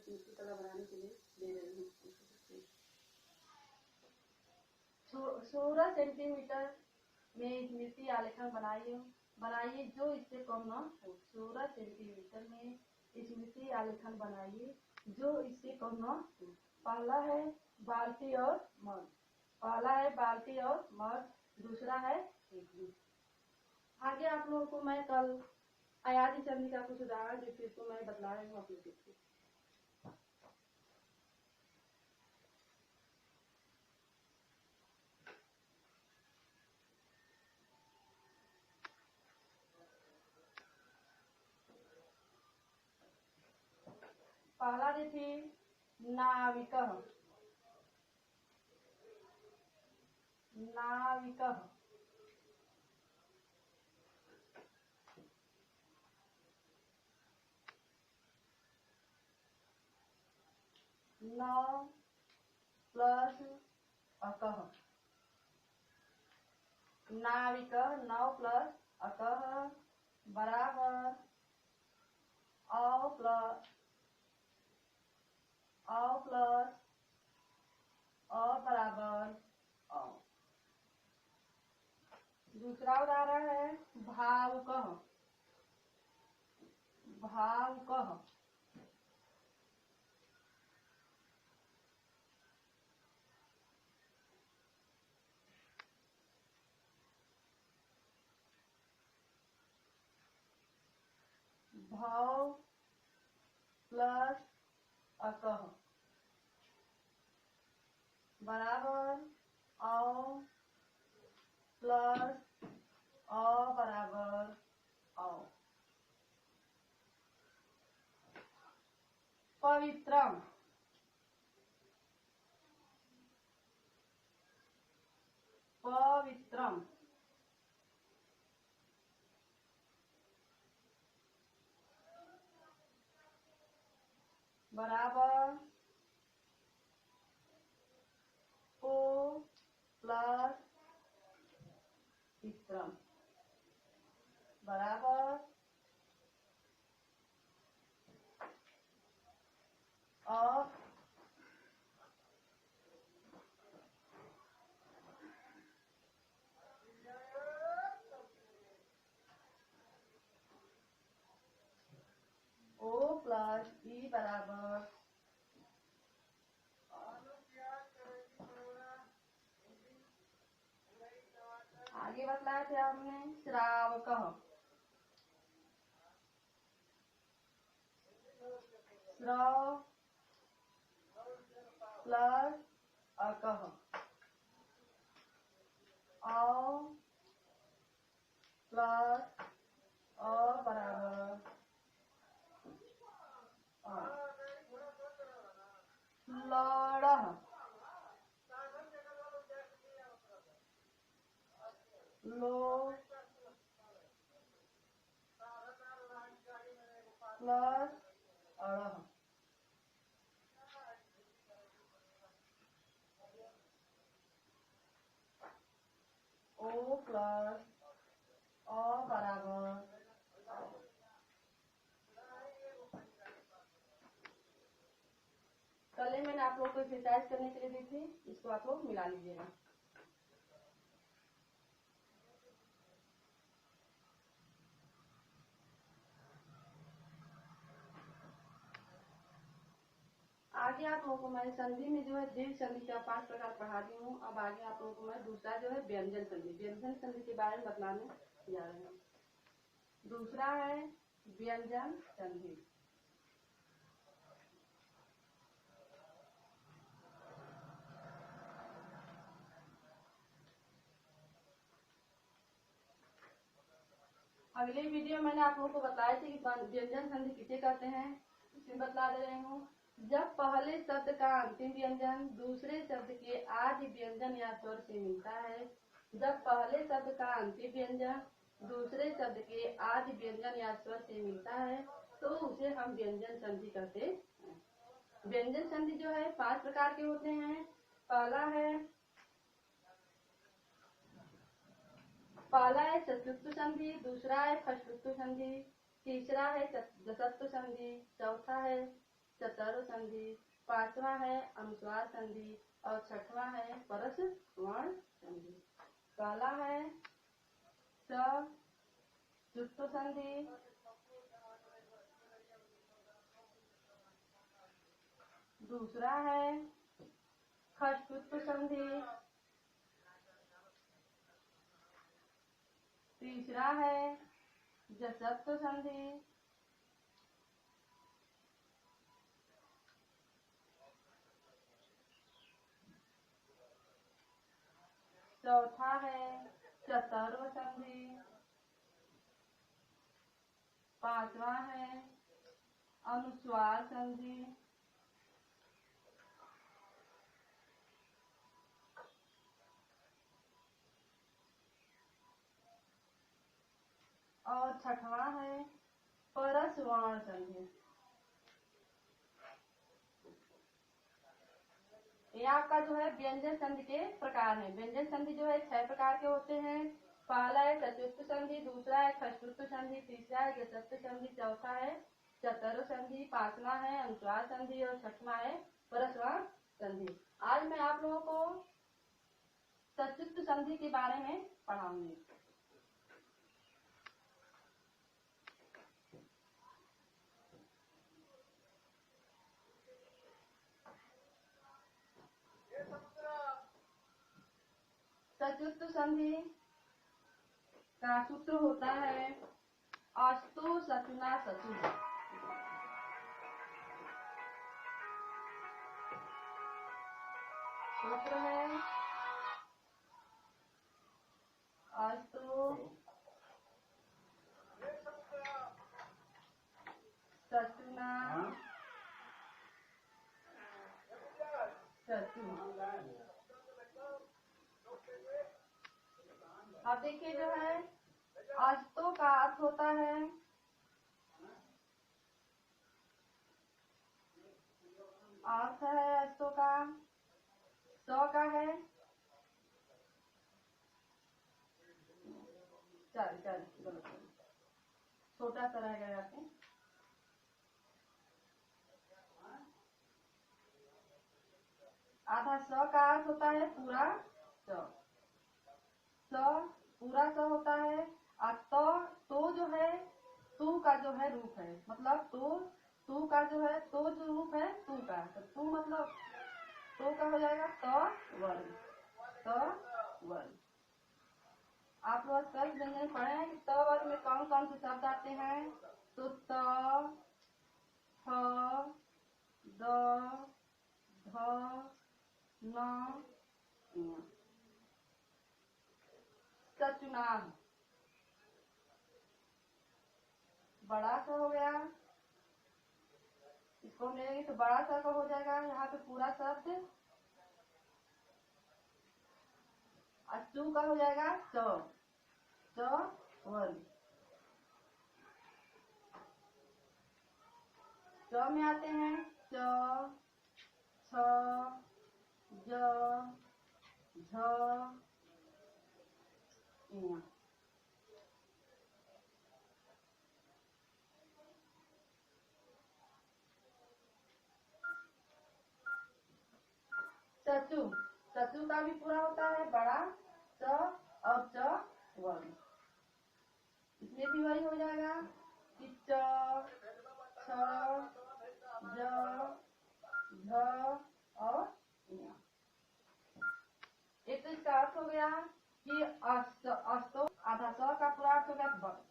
स्मृति कला बनाने के लिए ले रही हूँ। 16 सेंटीमीटर में स्मृति आलेखन बनाइए जो इससे कम न हो। 16 सेंटीमीटर में स्मृति आलेखन बनाइए जो इससे कम न हो। पहला है बाल्टी और मग, दूसरा है केतली। आगे आप लोगों को मैं कल अयाची संधि का कुछ उदाहरण देती तो मैं बतला रही हूँ, आप लोग देखिए। पहला देखिए नाविकः, नौ प्लस अकः, नाविकः 9 प्लस अकः बराबर औ बराबर औ। दूसरा उदाहरण है भावुकः, भाव प्लस अकः बराबर औ प्लस औ बराबर औ। पवित्रम, बराबर ओ प्लस चित्रम बराबर और ओ प्लस ई बराबर आगे बतलाया थे हमने श्रावकः, श्रव प्लस अकः औ प्लस अ बराबर अ। लड़ह, लो प्लस अड़ह। ओ प्लस अ बराबर कल मैंने आप लोग को एक्सरसाइज करने के लिए दी थी, इसको आप लोग मिला लीजिएगा। आगे आप लोगों को मैं संधि में जो है दीर्घ संधि का 5 प्रकार पढ़ा दी हूँ। अब आगे आप लोगों को मैं दूसरा जो है व्यंजन संधि के बारे में बतलाने जा रहे हैं। दूसरा है व्यंजन संधि। अगले वीडियो मैंने आप लोगों को बताया थी कि व्यंजन संधि किसे कहते हैं, इसमें बतला दे रही हूँ। जब पहले शब्द का अंतिम व्यंजन दूसरे शब्द के आदि व्यंजन या स्वर से मिलता है, जब पहले शब्द का अंतिम व्यंजन दूसरे शब्द के आदि व्यंजन या स्वर से मिलता है तो उसे हम व्यंजन संधि कहते हैं। व्यंजन संधि जो है 5 प्रकार के होते हैं। पहला है चतुर्थ संधि, दूसरा है षष्ठ संधि, तीसरा है दशत्व संधि, चौथा है चतुर्व संधि, पांचवा है अनुस्वार संधि और छठवां है परस वर्ण संधि। पहला है चतुर्थ संधि, दूसरा है षष्ठ्युत संधि, तीसरा है जसत्व संधि, चौथा है चतुर्व संधि, पांचवा है अनुस्वार संधि, और छठवां है परस वर्ण संधि। ये आपका जो है व्यंजन संधि के प्रकार है। व्यंजन संधि जो है 6 प्रकार के होते हैं। पहला है चतुर्थ संधि, दूसरा है षष्ठ्युत संधि, तीसरा है जसत्व संधि, चौथा है चतुर्व संधि, पांचवा है अनुस्वार संधि और छठवां है परस्वर संधि। आज मैं आप लोगों को चतुर्थ संधि के बारे में पढ़ाऊंगी। चतुर्थ संधि का सूत्र होता है अस्तु सचुना सचु। सूत्र है अस्तु सचुना सचु। अब देखिए जो है अस्तु का अर्थ होता है अर्थ है अस्तु का, सौ का है चल छोटा सा रहेगा यहाँ पे। आधा सौ का अर्थ होता है पूरा सौ, पूरा सौ होता है। और तो जो है तू का जो है रूप है, मतलब तू का जो है तो जो रूप है तू का, तो तू मतलब तो का हो जाएगा तो वर्ग। आप लोग स्पष्ट व्यंजन पढ़े हैं कि त वर्ग में कौन कौन से शब्द आते हैं। तो त, थ, द, ध, न, सचुनाह बड़ा सा हो गया, इसको मिलेगी तो बड़ा सा का हो जाएगा यहाँ पे पूरा शब्द। अचू का हो जाएगा च वर्ग। च में आते हैं च, छ, ज, झ, ञ। चचू का भी पूरा होता है बड़ा च और च वर्ग। इसमें भी वही हो जाएगा कि च, छ, ज, झ और ञ। एक तो इसका अर्थ हो गया कि अस्तो आधा सौ का पूरा अर्थ हो गया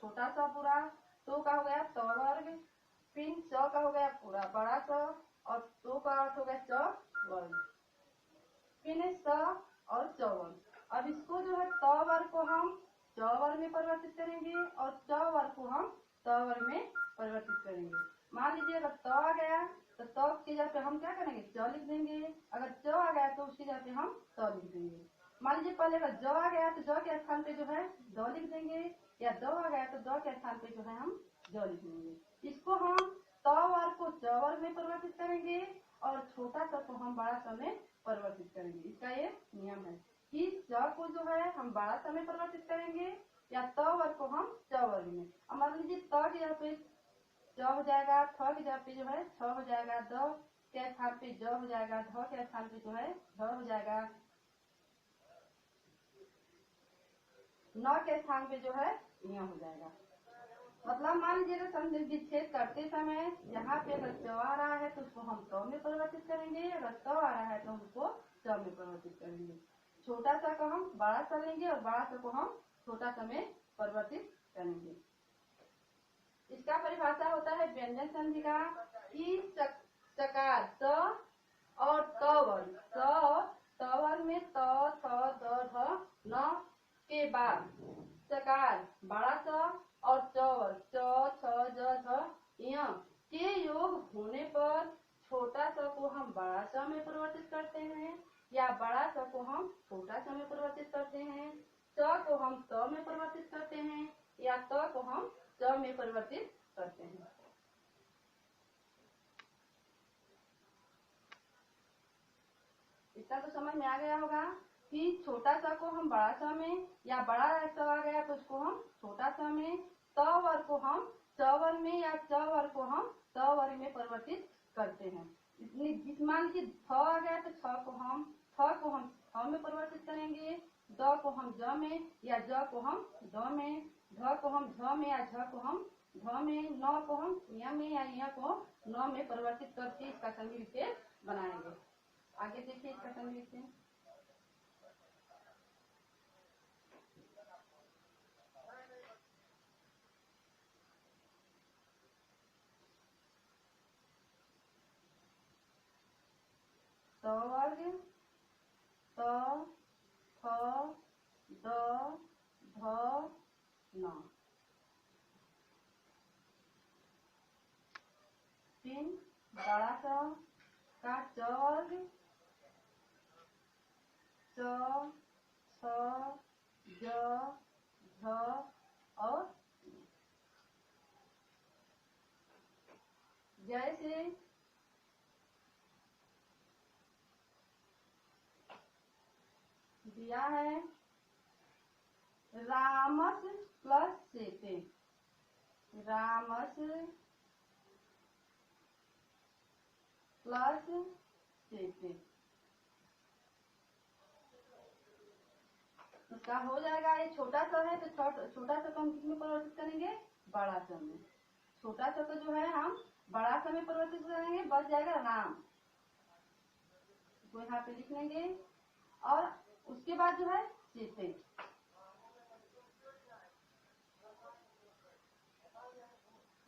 छोटा सा पूरा, तो का हो गया तो वर्ग, फिर च का हो गया पूरा बड़ा सा और तो का अर्थ हो गया च वर्ग, फिर स और च वर्ग। अब इसको जो है त वर्ग को हम च वर्ग में परिवर्तित करेंगे और च वर्ग को हम त वर्ग में परिवर्तित करेंगे। मान लीजिए अगर त आ गया तो त की जगह पे हम क्या करेंगे च लिख देंगे, अगर च आ गया तो उसकी जगह पे हम त लिख देंगे। मान लीजिए पहले अगर ज आ गया तो ज के स्थान पे जो है द लिख देंगे, या द आ गया तो द के स्थान पे जो है हम ज लिख देंगे। इसको हम त वर्ग को च वर्ग में परिवर्तित करेंगे और छोटा सा को हम बड़ा सा में परिवर्तित करेंगे। इसका ये नियम है कि च को जो है हम बड़ा सा में परिवर्तित करेंगे या त वर्ग को हम च वर्ग में। अब मान लीजिए त की जगह पे च हो जाएगा, थ की जगह पे जो है छ हो जाएगा, द के स्थान पे ज हो जाएगा, ध के स्थान पे जो है ध हो जाएगा, न के स्थान पे जो है य हो जाएगा। मतलब मान लीजिए संधि विच्छेद करते समय यहाँ पे अगर च आ रहा है तो उसको हम त में परिवर्तित करेंगे, अगर त आ रहा है तो हम उसको च में परिवर्तित करेंगे। छोटा सा को हम बड़ा सा लेंगे और बड़ा सा को हम छोटा सा में परिवर्तित करेंगे। इसका परिभाषा होता है व्यंजन संधि का कि सकार त और त वर्ग में त थ द ध न के बाद सकार बड़ा स और च वर्ग च छ ज झ य के योग होने पर छोटा स को हम बड़ा स में परिवर्तित करते हैं या बड़ा स को हम छोटा स में परिवर्तित करते हैं, स को हम त में परिवर्तित करते हैं या त को हम च में परिवर्तित करते हैं। इतना तो समझ में आ गया होगा कि छोटा सा को हम बड़ा सा में या बड़ा सा आ गया तो उसको हम छोटा सा में, त वर्ग को हम च वर्ग में या च वर्ग को हम त वर्ग में परिवर्तित करते हैं। जिस मान लीजिए थ आ गया तो थ को हम थ में परिवर्तित करेंगे, द को हम ज में या ज को हम द में, ध को हम झ में या झ को हम ध में, न को हम य में या य को न में परिवर्तित करके इसका संधि विच्छेद बनाएंगे। आगे देखिए इसका संधि विच्छेद। त वर्ग त थ द ध न, तीन बड़ा सा का च वर्ग च छ ज झ और जैसे दिया है रामस प्लस सेते, रामस प्लस सेते, इसका हो जाएगा। ये छोटा सा है तो छोटा सा को हम किसमें परिवर्तित करेंगे, बड़ा सा में। छोटा सा को जो है हम बड़ा सा में परिवर्तित करेंगे, बच जाएगा राम, तो यहाँ पे लिख लेंगे। और उसके बाद जो है सीते,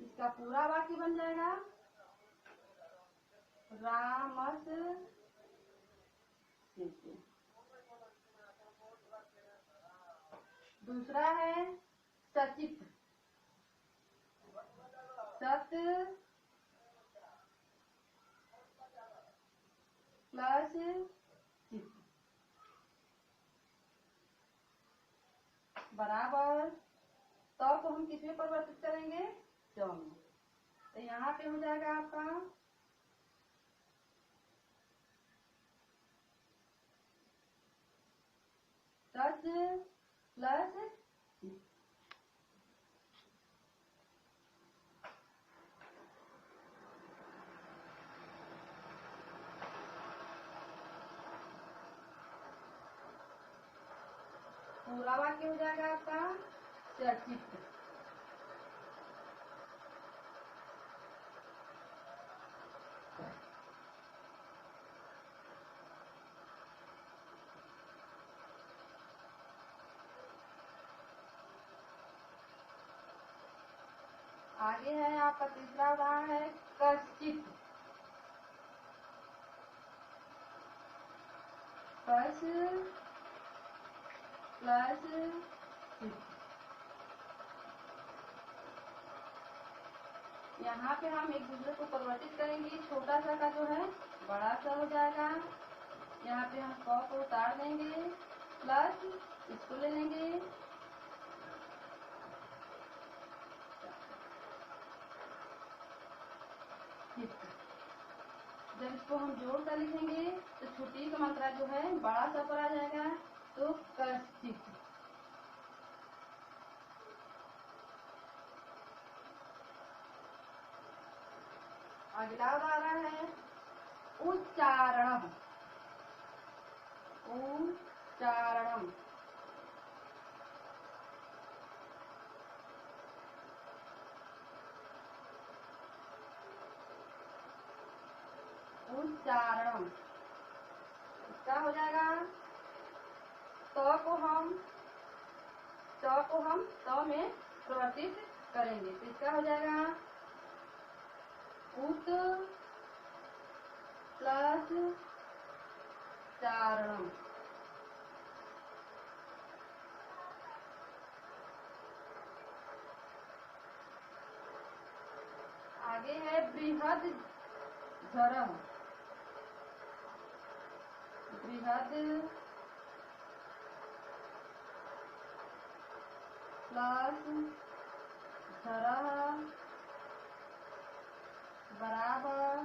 इसका पूरा वाक्य बन जाएगा रामस सीते। दूसरा है सचित, सत प्लस चित बराबर तो को हम किस में परिवर्तित करेंगे, च में। तो यहाँ पे हो जाएगा आपका सच प्लस चित। पूरा वाक्य हो जाएगा आपका सचित। आगे है आपका तीसरा रहा है कश्चित, कश प्लस चित। यहाँ पे हम एक दूसरे को परिवर्तित करेंगे, छोटा सा का जो है बड़ा सा हो जाएगा। यहाँ पे हम क को उतार देंगे प्लस इसको ले लेंगे, जब इसको हम जोड़ कर लिखेंगे तो छोटी का मात्रा जो है बड़ा सा पर आ जाएगा, तो कश्चित। अगला उदाहरण है उच्चारणम। उच्चारणम। उच्चारणम इसका हो जाएगा को हम त में परिवर्तित करेंगे तो इसका हो जाएगा उत प्लस चारणम। आगे है बृहद झरह। बृहद प्लस झरह बराबर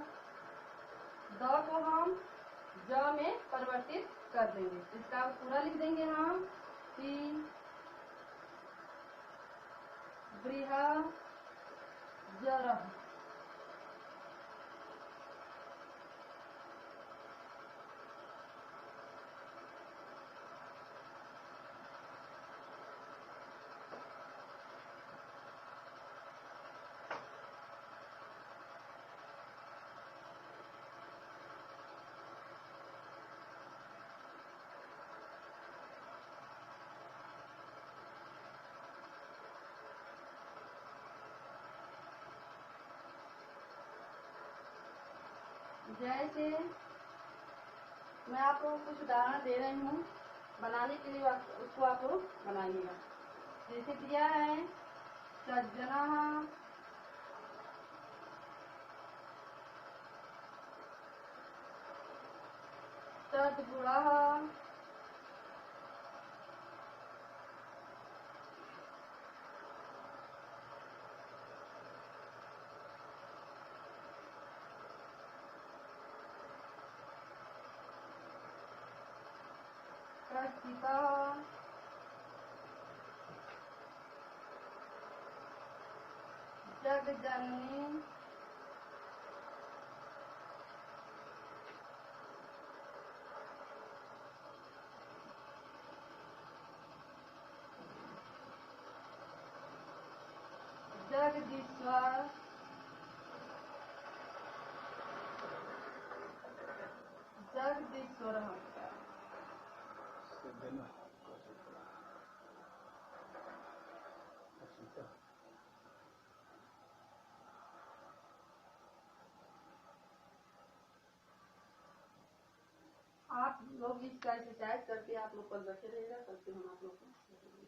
द को हम ज में परिवर्तित कर देंगे। इसका पूरा लिख देंगे हम कि बृहद झरह। जैसे मैं आप लोगों को कुछ उदाहरण दे रही हूँ, बनाने के लिए उसको आप लोग बनाइएगा। जैसे दिया है सज्जना, सद्गुणः, प्रस्थितः, जगजननी, जगदीश्वर, जगदीश्वर। आप लोग इसका एक्सरसाइज करके आप लोग कल बैठे रहेगा, करके हम आप लोग को